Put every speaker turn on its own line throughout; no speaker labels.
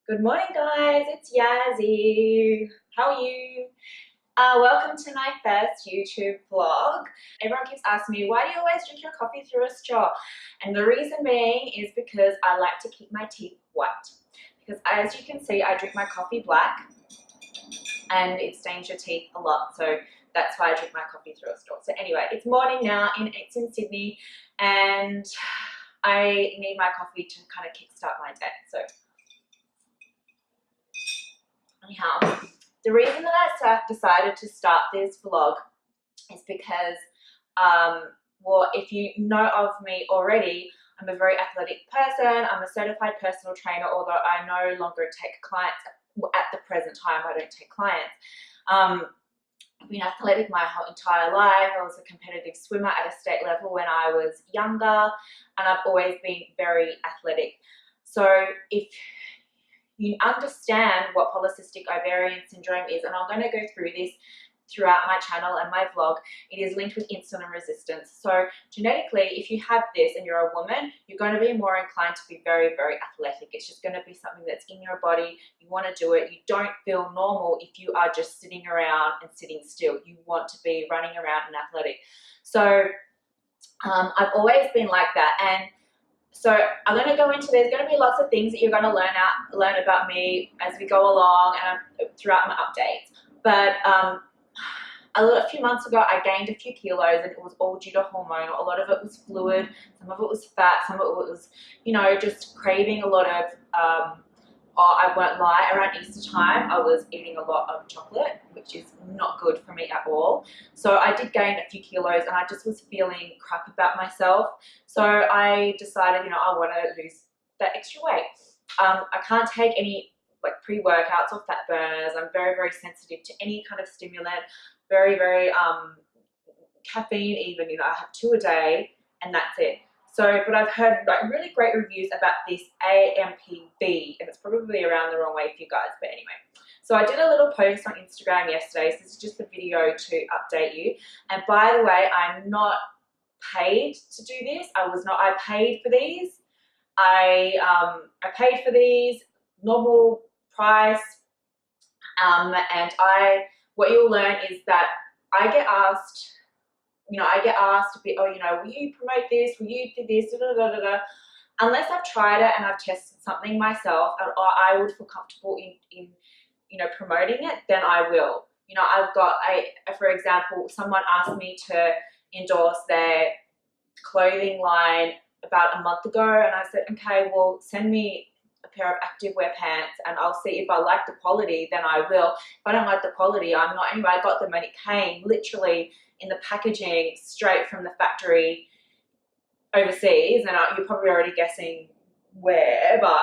Good morning, guys. It's Yazzy. How are you? Welcome to my first YouTube vlog. Everyone keeps asking me, why do you always drink your coffee through a straw? And the reason being is because I like to keep my teeth white. Because as you can see, I drink my coffee black and it stains your teeth a lot. So that's why I drink my coffee through a straw. So anyway, it's morning now. It's in Sydney and I need my coffee to kind of kickstart my day. So anyhow, the reason that I decided to start this vlog is because, well, if you know of me already, I'm a very athletic person. I'm a certified personal trainer, although I no longer take clients. At the present time, I don't take clients. I've been athletic my whole entire life. I was a competitive swimmer at a state level when I was younger, and I've always been very athletic. So if you understand what polycystic ovarian syndrome is, and I'm going to go through this throughout my channel and my vlog. It is linked with insulin resistance. So genetically, if you have this and you're a woman, you're going to be more inclined to be very, very athletic. It's just going to be something that's in your body. You want to do it. You don't feel normal if you are just sitting around and sitting still. You want to be running around and athletic. So I've always been like that. And so I'm going to go into, there's going to be lots of things that you're going to learn about me as we go along and throughout my updates. But a few months ago, I gained a few kilos, and it was all due to hormonal. A lot of it was fluid, some of it was fat, some of it was, you know, just craving a lot of, I won't lie, around Easter time, I was eating a lot of chocolate, which is not good for me at all. So I did gain a few kilos, and I just was feeling crap about myself. So I decided, you know, I want to lose that extra weight. I can't take any like pre-workouts or fat burners. I'm very, very sensitive to any kind of stimulant. Very, very caffeine even, you know, I have 2 a day and that's it. So, but I've heard like really great reviews about this AMPV, and it's probably around the wrong way for you guys, but anyway. So I did a little post on Instagram yesterday, so this is just a video to update you. And by the way, I'm not paid to do this. I paid for these. I paid for these, normal price, and what you'll learn is that I get asked, you know, a bit, oh, you know, will you promote this? Will you do this? Da, da, da, da, da. Unless I've tried it and I've tested something myself, or I would feel comfortable in you know, promoting it, then I will. You know, I've got for example, someone asked me to endorse their clothing line about a month ago, and I said, okay, well, send me a pair of activewear pants and I'll see if I like the quality, then I will. If I don't like the quality, I'm not. Anyway, I got them and it came literally in the packaging straight from the factory overseas, and you're probably already guessing where, but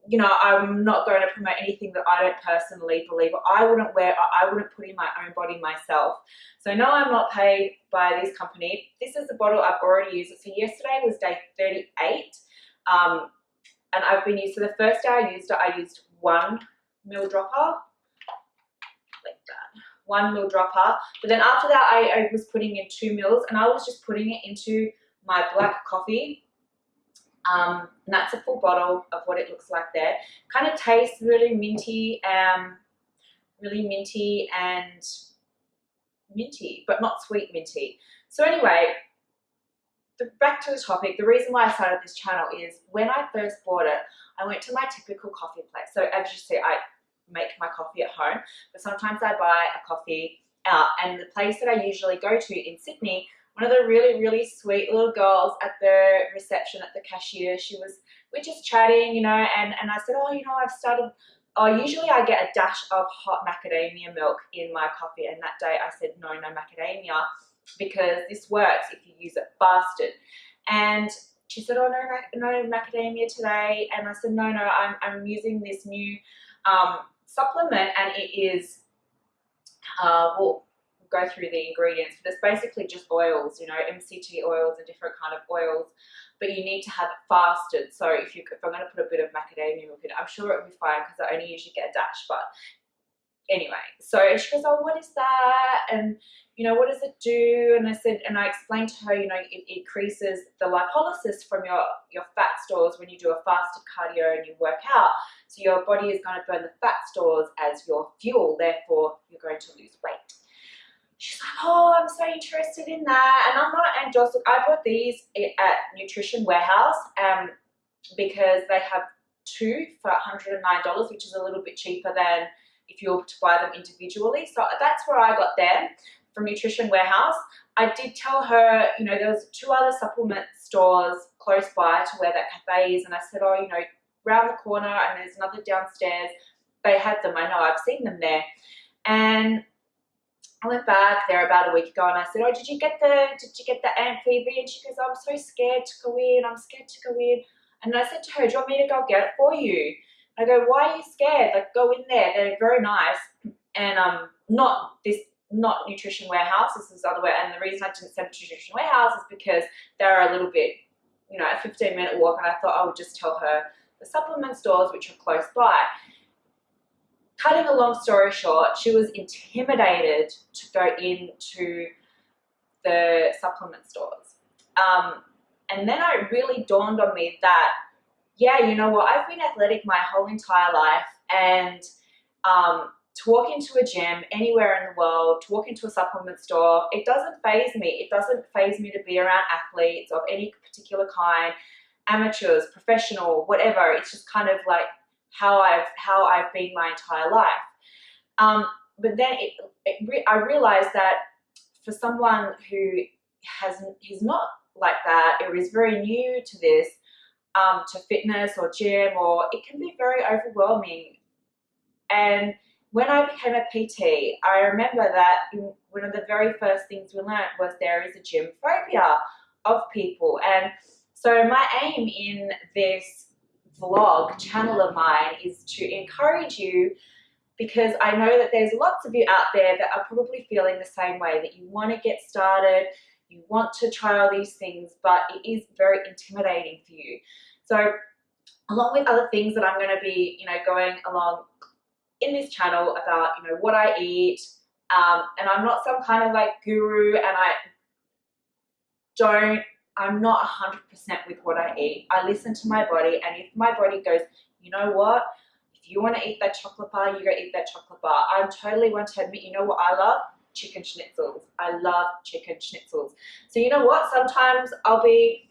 you know, I'm not going to promote anything that I don't personally believe, or I wouldn't wear, or I wouldn't put in my own body myself. So no, I'm not paid by this company. This is the bottle I've already used. So yesterday was day 38. And I've been used, so the first day I used 1 ml dropper, like that, 1 ml dropper. But then after that, I was putting in 2 mils, and I was just putting it into my black coffee. And that's a full bottle of what it looks like there. Kind of tastes really minty, and minty, but not sweet minty. So anyway, back to the topic. The reason why I started this channel is when I first bought it, I went to my typical coffee place. So as you see, I make my coffee at home, but sometimes I buy a coffee out. And the place that I usually go to in Sydney, one of the really, really sweet little girls at the reception, at the cashier, we're just chatting, you know, and I said, oh, you know, usually I get a dash of hot macadamia milk in my coffee, and that day I said, no macadamia, because this works if you use it fasted. And she said, oh, no macadamia today. And I said, no, I'm using this new supplement, and it is, we'll go through the ingredients, but it's basically just oils, you know, MCT oils and different kind of oils, but you need to have it fasted. So if I'm going to put a bit of macadamia milk in it, I'm sure it'll be fine because I only usually get a dash, but anyway, so she goes, oh, what is that? And, you know, what does it do? And I said, and I explained to her, you know, it increases the lipolysis from your fat stores when you do a fasted cardio and you work out. So your body is going to burn the fat stores as your fuel, therefore you're going to lose weight. She's like, oh, I'm so interested in that. And I'm not, and just, I bought these at NutritionWarehouse because they have 2 for $109, which is a little bit cheaper than if you were to buy them individually. So that's where I got them, from NutritionWarehouse. I did tell her, you know, there was 2 other supplement stores close by to where that cafe is, and I said, oh, you know, round the corner, and there's another downstairs. They had them. I know, I've seen them there. And I went back there about a week ago, and I said, oh, did you get the amphibian? And she goes, oh, I'm so scared to go in. I'm scared to go in. And I said to her, do you want me to go get it for you? I go, why are you scared? Like, go in there. They're very nice. And not NutritionWarehouse. This is the other way. And the reason I didn't send to NutritionWarehouse is because they're a little bit, you know, a 15-minute walk. And I thought I would just tell her the supplement stores, which are close by. Cutting a long story short, she was intimidated to go into the supplement stores. And then it really dawned on me that, yeah, you know what, I've been athletic my whole entire life, and to walk into a gym anywhere in the world, to walk into a supplement store, it doesn't faze me. It doesn't faze me to be around athletes of any particular kind, amateurs, professional, whatever. It's just kind of like how I've been my entire life. But then I realized that for someone who is not like that, or is very new to this, to fitness or gym, or it can be very overwhelming. And when I became a PT, I remember that one of the very first things we learned was there is a gym phobia of people. And so my aim in this vlog channel of mine is to encourage you, because I know that there's lots of you out there that are probably feeling the same way, that you want to get started, you want to try all these things, but it is very intimidating for you. So along with other things that I'm going to be, you know, going along in this channel about, you know, what I eat, and I'm not some kind of like guru, and I'm not 100% with what I eat. I listen to my body, and if my body goes, you know what, if you want to eat that chocolate bar, you go eat that chocolate bar. I totally want to admit, you know what I love? Chicken schnitzels. I love chicken schnitzels. So you know what, sometimes I'll be,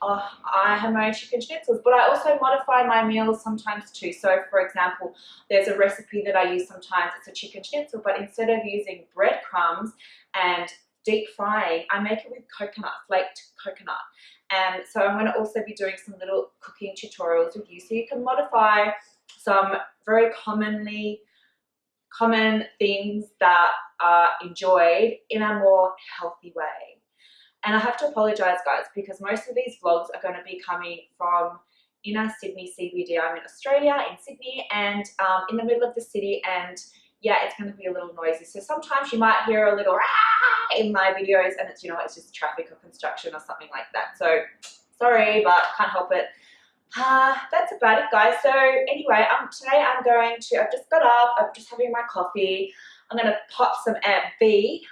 oh, I have my own chicken schnitzels, but I also modify my meals sometimes too. So for example, there's a recipe that I use sometimes, it's a chicken schnitzel, but instead of using breadcrumbs and deep frying, I make it with coconut, flaked coconut. And so I'm going to also be doing some little cooking tutorials with you, so you can modify some very common things that are enjoyed in a more healthy way. And I have to apologize, guys, because most of these vlogs are going to be coming from inner Sydney CBD. I'm in Australia, in Sydney, and in the middle of the city, and yeah, it's going to be a little noisy. So sometimes you might hear a little ah in my videos, and it's, you know, it's just traffic or construction or something like that. So sorry, but can't help it. That's about it, guys. So anyway, today I've just got up, I'm just having my coffee. I'm going to pop some Amp B,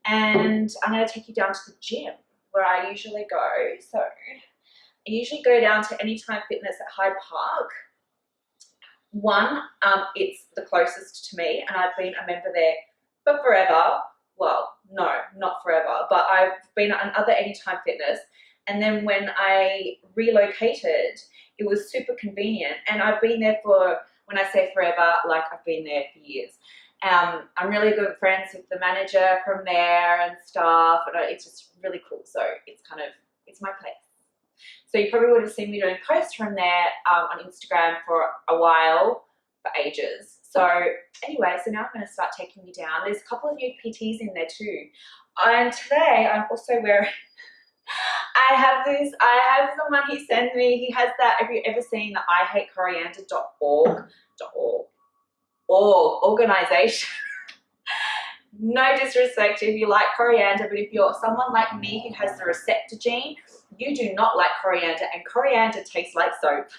and I'm going to take you down to the gym where I usually go. So I usually go down to AnytimeFitnessHydePark. One, it's the closest to me, and I've been a member there for forever. Well, no, not forever, but I've been at another Anytime Fitness, and then when I relocated, it was super convenient, and I've been there for, when I say forever, like I've been there for years. I'm really good friends with the manager from there and stuff, and it's just really cool. So it's my place. So you probably would have seen me doing posts from there on Instagram for a while, for ages. So anyway, so now I'm going to start taking you down. There's a couple of new PTs in there too. And today I'm also wearing, I have someone he sends me, he has that, have you ever seen the IHateCoriander.org organization? No disrespect if you like coriander, but if you're someone like me who has the receptor gene, you do not like coriander, and coriander tastes like soap.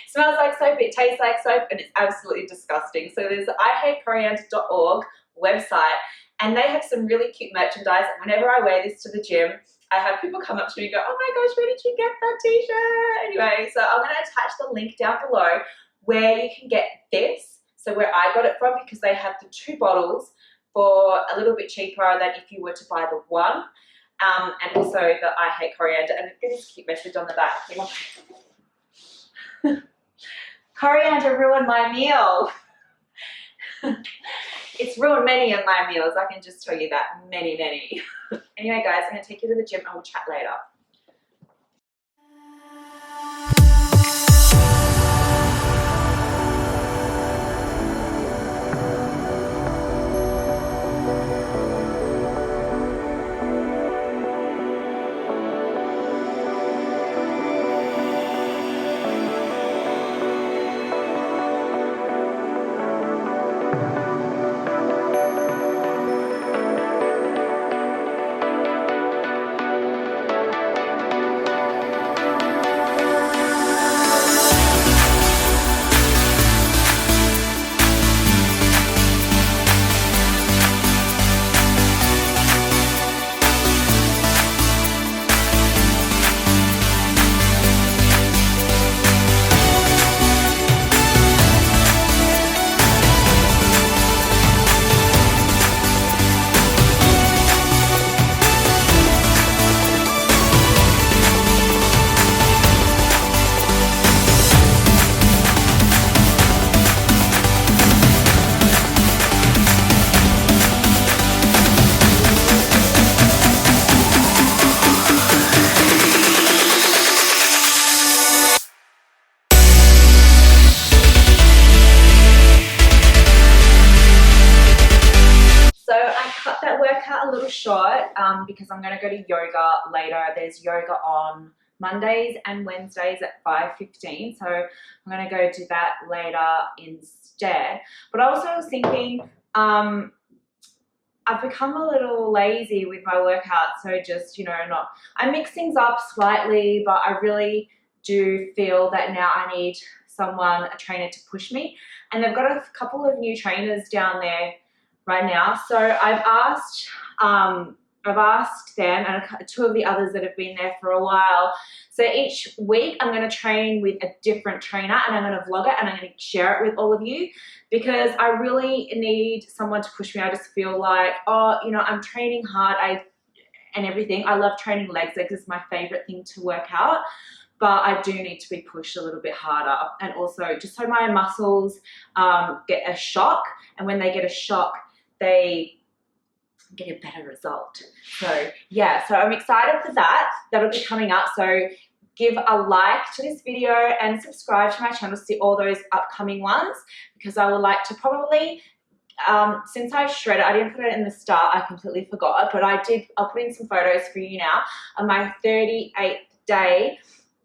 Smells like soap, it tastes like soap, and it's absolutely disgusting. So there's the IHateCoriander.org website, and they have some really cute merchandise. And whenever I wear this to the gym, I have people come up to me and go, oh my gosh, where did you get that t-shirt? Anyway, so I'm going to attach the link down below where you can get this. So where I got it from, because they have the 2 bottles for a little bit cheaper than if you were to buy the 1. And also the I Hate Coriander, and it is a cute message on the back. Coriander ruined my meal. It's ruined many of my meals, I can just tell you that. Many. Anyway guys, I'm going to take you to the gym and we'll chat later. A little short because I'm going to go to yoga later. There's yoga on Mondays and Wednesdays at 5:15, so I'm going to go do that later instead. But I also was thinking I've become a little lazy with my workouts, so just, you know, I mix things up slightly, but I really do feel that now I need a trainer to push me, and they've got a couple of new trainers down there right now. So I've asked them and 2 of the others that have been there for a while. So each week I'm going to train with a different trainer, and I'm going to vlog it and I'm going to share it with all of you, because I really need someone to push me. I just feel like, oh, you know, I'm training hard and everything. I love training legs. Legs is my favorite thing to work out. But I do need to be pushed a little bit harder, and also just so my muscles get a shock, and when they get a shock, they get a better result. So yeah, so I'm excited for that. That'll be coming up. So give a like to this video and subscribe to my channel to see all those upcoming ones, because I would like to probably, since I shredded, I didn't put it in the start, I completely forgot, but I'll put in some photos for you now on my 38th day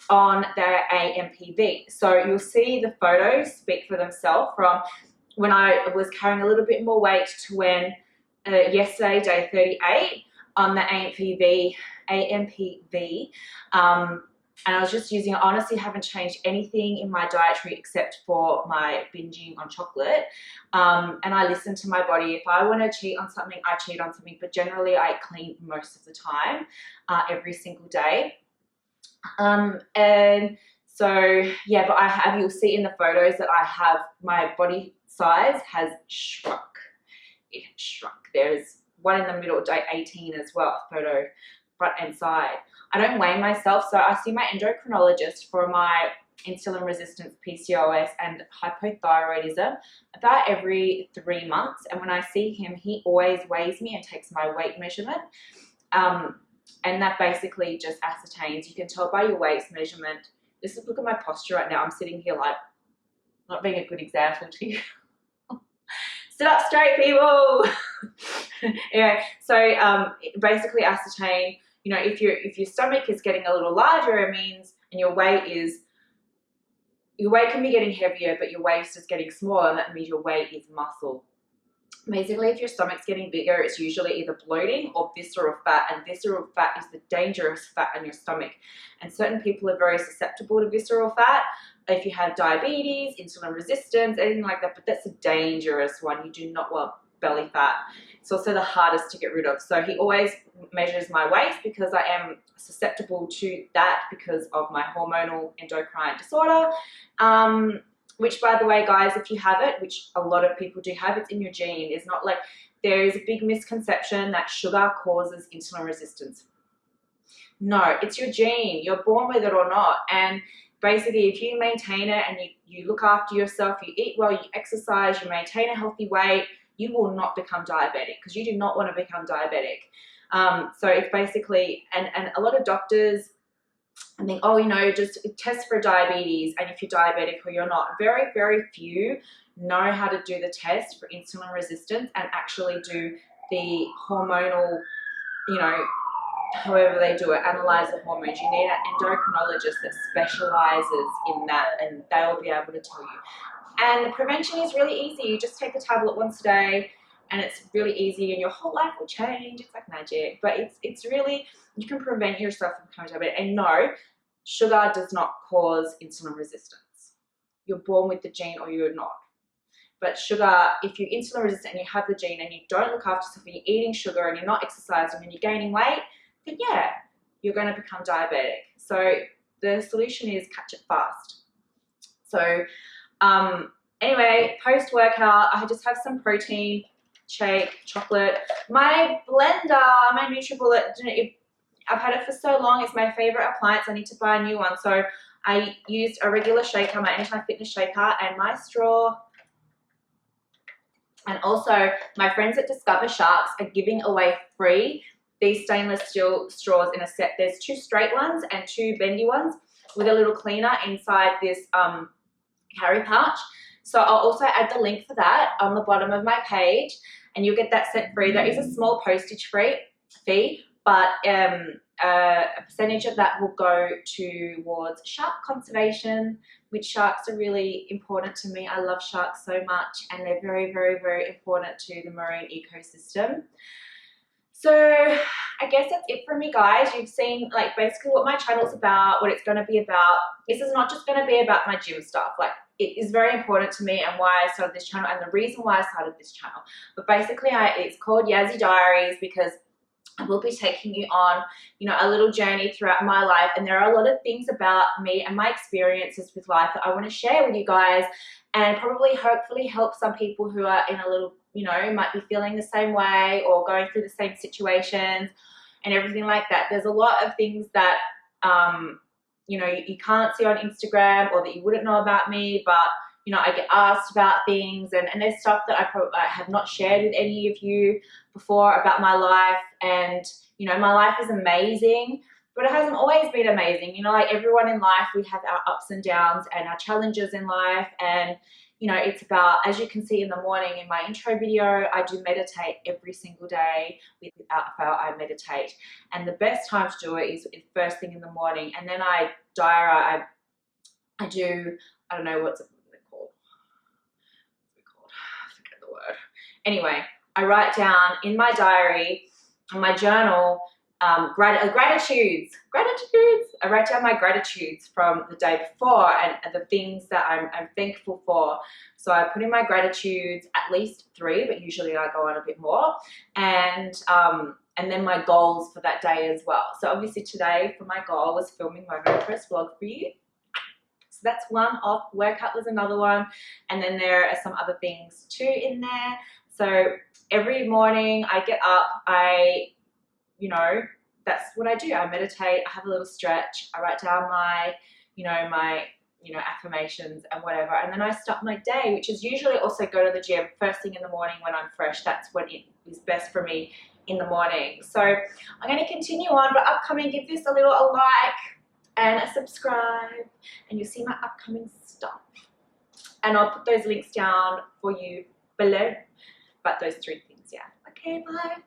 on the AMPV. So you'll see the photos speak for themselves, from when I was carrying a little bit more weight to when yesterday, day 38 on the AMPV. And I was just using, I honestly haven't changed anything in my dietary except for my binging on chocolate. And I listen to my body. If I want to cheat on something, I cheat on something, but generally I clean most of the time, every single day. And so yeah, but you'll see in the photos that I have, my body size has shrunk. It has shrunk. There's one in the middle, day 18 as well, photo front and side. I don't weigh myself, so I see my endocrinologist for my insulin resistance, PCOS and hypothyroidism about every 3 months, and when I see him, he always weighs me and takes my weight measurement. And that basically just ascertains, you can tell by your weight measurement. Look at my posture right now. I'm sitting here like, not being a good example to you. Sit up straight, people. Anyway, so basically ascertain, you know, if your stomach is getting a little larger, it means, and your weight can be getting heavier, but your waist is getting smaller, and that means your weight is muscle. Basically, if your stomach's getting bigger, it's usually either bloating or visceral fat, and visceral fat is the dangerous fat in your stomach. And certain people are very susceptible to visceral fat. if you have diabetes, insulin resistance, anything like that, but that's a dangerous one. You do not want belly fat. It's also the hardest to get rid of. So he always measures my waist because I am susceptible to that because of my hormonal endocrine disorder. Which, by the way, guys, if you have it, which a lot of people do have, it's in your gene. It's not like, there is a big misconception that sugar causes insulin resistance. No, it's your gene. You're born with it or not. And basically, if you maintain it and you look after yourself, you eat well, you exercise, you maintain a healthy weight, you will not become diabetic, because you do not want to become diabetic. So it's basically, and a lot of doctors think, oh, you know, just test for diabetes, and if you're diabetic or you're not. Very, very few know how to do the test for insulin resistance and actually do the hormonal, you know, however they do it, analyze the hormones. You need an endocrinologist that specializes in that, and they'll be able to tell you. And the prevention is really easy. You just take the tablet once a day, and it's really easy, and your whole life will change. It's like magic. But it's really, you can prevent yourself from becoming diabetic. And no, sugar does not cause insulin resistance. You're born with the gene or you're not. But sugar, if you're insulin resistant and you have the gene and you don't look after yourself and you're eating sugar and you're not exercising and you're gaining weight, then yeah, you're going to become diabetic. So the solution is catch it fast. So anyway, post-workout, I just have some protein shake, chocolate. My blender, my NutriBullet, I've had it for so long. It's my favorite appliance. I need to buy a new one. So I used a regular shaker, my AnytimeFitnessHydePark, and my straw. And also, my friends at Discover Sharks are giving away free these stainless steel straws in a set. There's 2 straight ones and 2 bendy ones with a little cleaner inside this carry pouch. So I'll also add the link for that on the bottom of my page, and you'll get that set free. There is a small postage fee, but a percentage of that will go towards shark conservation, which sharks are really important to me. I love sharks so much, and they're very, very, very important to the marine ecosystem. So I guess that's it from me, guys. You've seen like basically what my channel's about, what it's going to be about. This is not just going to be about my gym stuff. Like, it is very important to me and why I started this channel and the reason why I started this channel. But basically, it's called Yazzy Diaries because I will be taking you on, you know, a little journey throughout my life, and there are a lot of things about me and my experiences with life that I want to share with you guys, and probably hopefully help some people who are in a little, you know, might be feeling the same way or going through the same situations and everything like that. There's a lot of things that you know, you can't see on Instagram or that you wouldn't know about me, but you know, I get asked about things, and there's stuff that I have not shared with any of you before about my life. And you know, my life is amazing, but it hasn't always been amazing. You know, like everyone in life, we have our ups and downs and our challenges in life. And you know, it's about, as you can see in the morning in my intro video, I do meditate every single day. Without fail, I meditate, and the best time to do it is first thing in the morning. And then I do, I don't know what's anyway, I write down in my diary, in my journal, gratitudes. I write down my gratitudes from the day before and the things that I'm thankful for. So I put in my gratitudes, at least 3, but usually I go on a bit more. And then my goals for that day as well. So obviously today, for my goal was filming my very first vlog for you. So that's one off. Workout was another one. And then there are some other things too in there. So every morning I get up, you know, that's what I do. I meditate, I have a little stretch, I write down my affirmations and whatever. And then I start my day, which is usually also go to the gym first thing in the morning when I'm fresh. That's when it is best for me in the morning. So I'm going to continue on, but upcoming, give this a like and a subscribe, and you'll see my upcoming stuff. And I'll put those links down for you below. But those 3 things, yeah. Okay, bye.